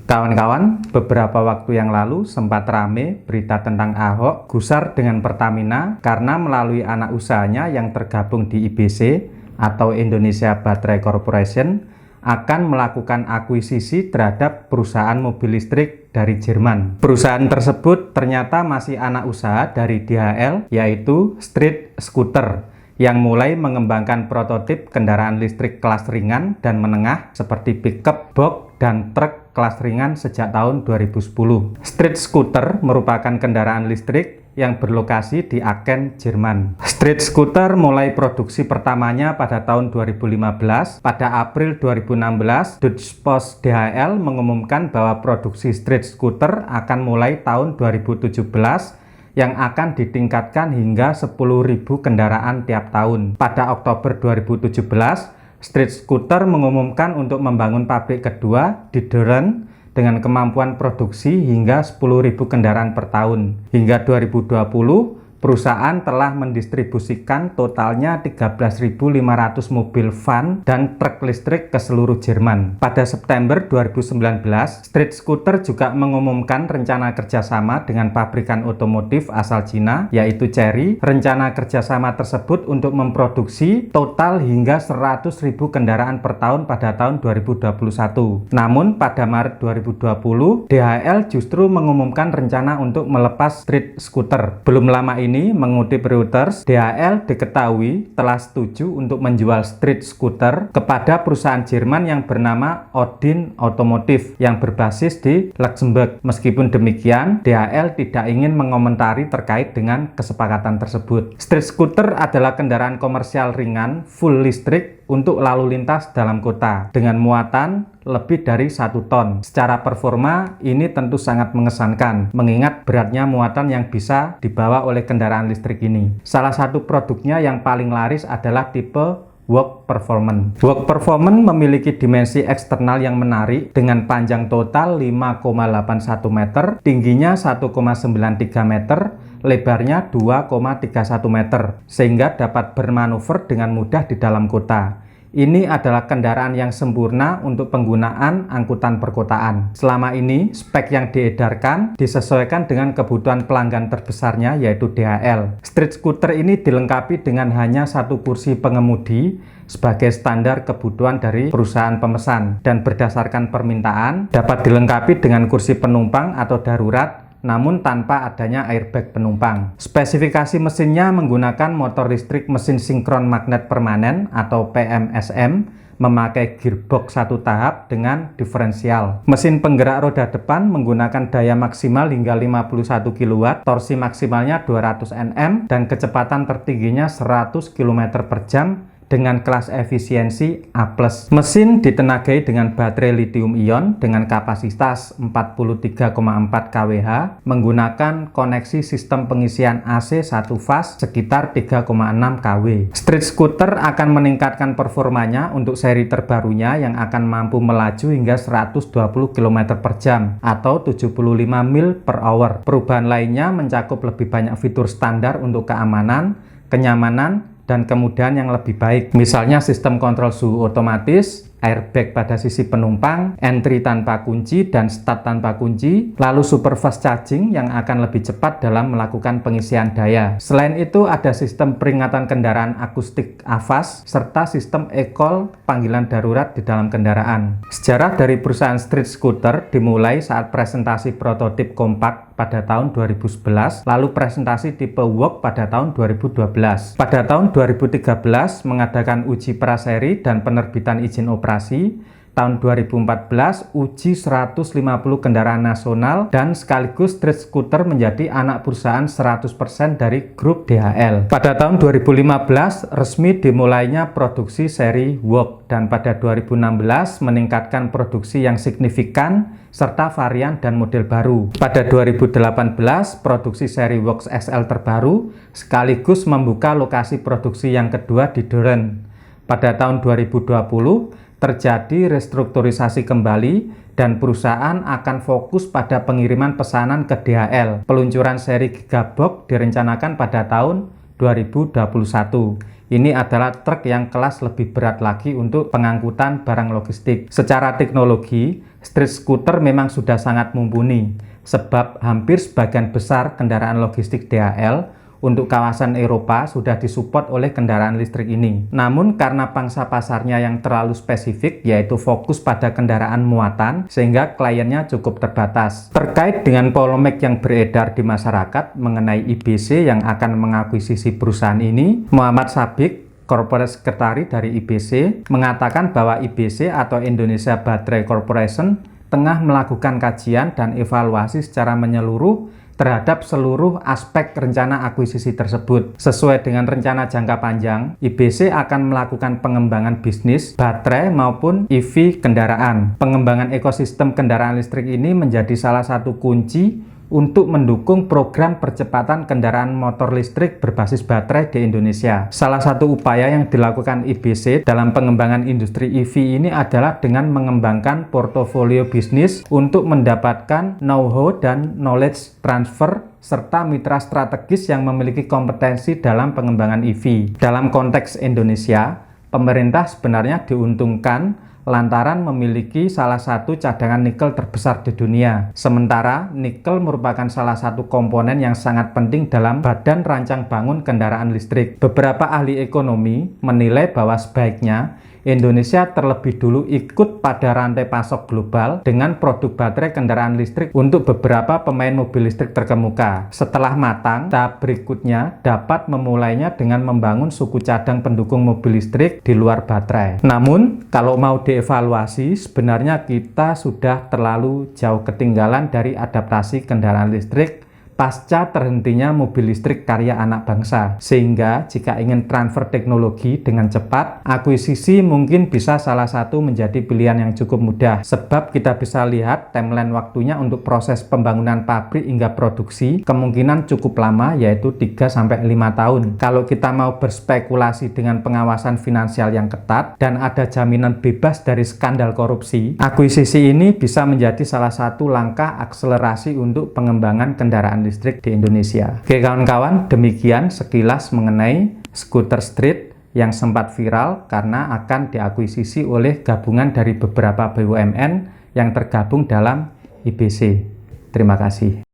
Kawan-kawan, beberapa waktu yang lalu sempat rame berita tentang Ahok gusar dengan Pertamina karena melalui anak usahanya yang tergabung di IBC atau Indonesia Battery Corporation akan melakukan akuisisi terhadap perusahaan mobil listrik dari Jerman. Perusahaan tersebut ternyata masih anak usaha dari DHL, yaitu Street Scooter, yang mulai mengembangkan prototip kendaraan listrik kelas ringan dan menengah seperti pickup, box, dan truk kelas ringan sejak tahun 2010. Street Scooter merupakan kendaraan listrik yang berlokasi di Aachen, Jerman. Street Scooter mulai produksi pertamanya pada tahun 2015. Pada April 2016, Deutsche Post DHL mengumumkan bahwa produksi Street Scooter akan mulai tahun 2017 yang akan ditingkatkan hingga 10.000 kendaraan tiap tahun. Pada Oktober 2017, Street Scooter mengumumkan untuk membangun pabrik kedua di Düren dengan kemampuan produksi hingga 10.000 kendaraan per tahun. Hingga 2020, perusahaan telah mendistribusikan totalnya 13.500 mobil van dan truk listrik ke seluruh Jerman. Pada September 2019, Street Scooter juga mengumumkan rencana kerjasama dengan pabrikan otomotif asal Cina, yaitu Chery. Rencana kerjasama tersebut untuk memproduksi total hingga 100.000 kendaraan per tahun pada tahun 2021. Namun, pada Maret 2020, DHL justru mengumumkan rencana untuk melepas Street Scooter. Belum lama ini, mengutip Reuters, DHL diketahui telah setuju untuk menjual Street Scooter kepada perusahaan Jerman yang bernama Odin Automotive yang berbasis di Luxembourg. Meskipun demikian, DHL tidak ingin mengomentari terkait dengan kesepakatan tersebut. Street Scooter adalah kendaraan komersial ringan full listrik untuk lalu lintas dalam kota dengan muatan lebih dari 1 ton. Secara performa, ini tentu sangat mengesankan, mengingat beratnya muatan yang bisa dibawa oleh kendaraan listrik ini. Salah satu produknya yang paling laris adalah tipe Work Performance. Work Performance memiliki dimensi eksternal yang menarik dengan panjang total 5,81 meter, tingginya 1,93 meter, lebarnya 2,31 meter, sehingga dapat bermanuver dengan mudah di dalam kota. Ini adalah kendaraan yang sempurna untuk penggunaan angkutan perkotaan. Selama ini, spek yang diedarkan disesuaikan dengan kebutuhan pelanggan terbesarnya, yaitu DHL. Street Scooter ini dilengkapi dengan hanya 1 kursi pengemudi sebagai standar kebutuhan dari perusahaan pemesan, dan berdasarkan permintaan dapat dilengkapi dengan kursi penumpang atau darurat, namun tanpa adanya airbag penumpang. Spesifikasi mesinnya menggunakan motor listrik mesin sinkron magnet permanen atau PMSM, memakai gearbox 1 tahap dengan diferensial. Mesin penggerak roda depan menggunakan daya maksimal hingga 51 kW, torsi maksimalnya 200 Nm, dan kecepatan tertingginya 100 km per jam dengan kelas efisiensi A+. Mesin ditenagai dengan baterai lithium-ion dengan kapasitas 43,4 kWh menggunakan koneksi sistem pengisian AC 1 fase sekitar 3,6 kW. Street Scooter akan meningkatkan performanya untuk seri terbarunya yang akan mampu melaju hingga 120 km per jam atau 75 mil per hour. Perubahan lainnya mencakup lebih banyak fitur standar untuk keamanan, kenyamanan, dan kemudahan yang lebih baik. Misalnya sistem kontrol suhu otomatis, airbag pada sisi penumpang, entry tanpa kunci dan start tanpa kunci, lalu super fast charging yang akan lebih cepat dalam melakukan pengisian daya. Selain itu, ada sistem peringatan kendaraan akustik AVAS, serta sistem e-call panggilan darurat di dalam kendaraan. Sejarah dari perusahaan Street Scooter dimulai saat presentasi prototip kompak pada tahun 2011, lalu presentasi tipe Work pada tahun 2012. Pada tahun 2013 mengadakan uji praseri dan penerbitan izin operasi. Tahun 2014 uji 150 kendaraan nasional, dan sekaligus Street Scooter menjadi anak perusahaan 100% dari grup DHL. Pada tahun 2015 resmi dimulainya produksi seri Work, dan pada 2016 meningkatkan produksi yang signifikan serta varian dan model baru. Pada 2018 produksi seri Works SL terbaru sekaligus membuka lokasi produksi yang kedua di Düren. Pada tahun 2020 terjadi restrukturisasi kembali dan perusahaan akan fokus pada pengiriman pesanan ke DHL. Peluncuran seri Gigabox direncanakan pada tahun 2021. Ini adalah truk yang kelas lebih berat lagi untuk pengangkutan barang logistik. Secara teknologi, street scooter memang sudah sangat mumpuni, sebab hampir sebagian besar kendaraan logistik DHL untuk kawasan Eropa sudah disupport oleh kendaraan listrik ini. Namun karena pangsa pasarnya yang terlalu spesifik, yaitu fokus pada kendaraan muatan, sehingga kliennya cukup terbatas. Terkait dengan polemik yang beredar di masyarakat mengenai IBC yang akan mengakuisisi perusahaan ini, Muhammad Sabik, Corporate Secretary dari IBC, mengatakan bahwa IBC atau Indonesia Battery Corporation tengah melakukan kajian dan evaluasi secara menyeluruh terhadap seluruh aspek rencana akuisisi tersebut. Sesuai dengan rencana jangka panjang, IBC akan melakukan pengembangan bisnis baterai maupun EV kendaraan. Pengembangan ekosistem kendaraan listrik ini menjadi salah satu kunci untuk mendukung program percepatan kendaraan motor listrik berbasis baterai di Indonesia. Salah satu upaya yang dilakukan IBC dalam pengembangan industri EV ini adalah dengan mengembangkan portofolio bisnis untuk mendapatkan know-how dan knowledge transfer serta mitra strategis yang memiliki kompetensi dalam pengembangan EV. Dalam konteks Indonesia, pemerintah sebenarnya diuntungkan lantaran memiliki salah satu cadangan nikel terbesar di dunia. Sementara, nikel merupakan salah satu komponen yang sangat penting dalam badan rancang bangun kendaraan listrik. Beberapa ahli ekonomi menilai bahwa sebaiknya Indonesia terlebih dulu ikut pada rantai pasok global dengan produk baterai kendaraan listrik untuk beberapa pemain mobil listrik terkemuka. Setelah matang, tahap berikutnya dapat memulainya dengan membangun suku cadang pendukung mobil listrik di luar baterai. Namun, kalau mau dievaluasi, sebenarnya kita sudah terlalu jauh ketinggalan dari adaptasi kendaraan listrik pasca terhentinya mobil listrik karya anak bangsa. Sehingga jika ingin transfer teknologi dengan cepat, akuisisi mungkin bisa salah satu menjadi pilihan yang cukup mudah. Sebab kita bisa lihat timeline waktunya untuk proses pembangunan pabrik hingga produksi kemungkinan cukup lama, yaitu 3-5 tahun. Kalau kita mau berspekulasi dengan pengawasan finansial yang ketat dan ada jaminan bebas dari skandal korupsi, akuisisi ini bisa menjadi salah satu langkah akselerasi untuk pengembangan kendaraan listrik di Indonesia. Oke kawan-kawan, demikian sekilas mengenai skuter street yang sempat viral karena akan diakuisisi oleh gabungan dari beberapa BUMN yang tergabung dalam IBC. Terima kasih.